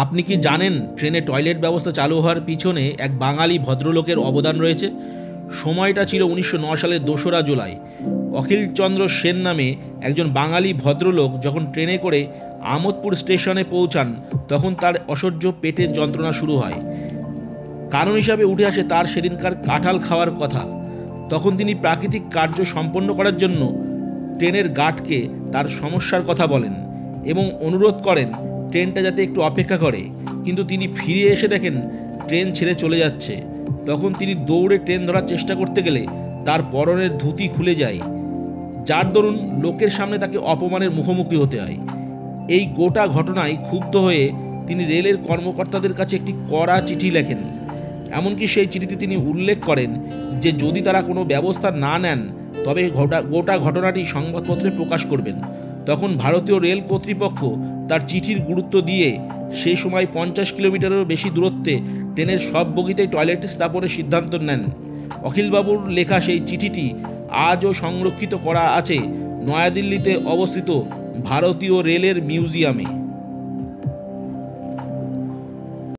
আপনি কি জানেন ট্রেনে টয়লেট ব্যবস্থা চালু হওয়ার পিছনে এক বাঙালি ভদ্রলোকের অবদান রয়েছে? সময়টা ছিল 1909 সালের 2রা জুলাই। অখিলচন্দ্র সেন নামে একজন বাঙালি ভদ্রলোক যখন ট্রেনে করে আমোদপুর স্টেশনে পৌঁছান, তখন তার অসহ্য পেটের যন্ত্রণা শুরু হয়। কারণ হিসাবে উঠে আসে তার সেদিনকার কাঁঠাল খাওয়ার কথা। তখন তিনি প্রাকৃতিক কার্য সম্পন্ন করার জন্য ট্রেনের গার্ডকে তার সমস্যার কথা বলেন এবং অনুরোধ করেন ট্রেনটা যাতে একটু অপেক্ষা করে। কিন্তু তিনি ফিরে এসে দেখেন ট্রেন ছেড়ে চলে যাচ্ছে। তখন তিনি দৌড়ে ট্রেন ধরার চেষ্টা করতে গেলে তার পরনের ধুতি খুলে যায়, যার দরুন লোকের সামনে তাকে অপমানের মুখোমুখি হতে হয়। এই গোটা ঘটনায় ক্ষুব্ধ হয়ে তিনি রেলের কর্মকর্তাদের কাছে একটি কড়া চিঠি লেখেন। এমনকি সেই চিঠিতে তিনি উল্লেখ করেন যে যদি তারা কোনো ব্যবস্থা না নেন তবে গোটা ঘটনাটি সংবাদপত্রে প্রকাশ করবেন। তখন ভারতীয় রেল কর্তৃপক্ষ তার চিঠির গুরুত্ব দিয়ে সেই সময় 50 কিলোমিটারেরও বেশি দূরত্বে ট্রেনের সব বগিতেই টয়লেট স্থাপনের সিদ্ধান্ত নেন। অখিলবাবুর লেখা সেই চিঠিটি আজও সংরক্ষিত করা আছে নয়াদিল্লিতে অবস্থিত ভারতীয় রেলের মিউজিয়ামে।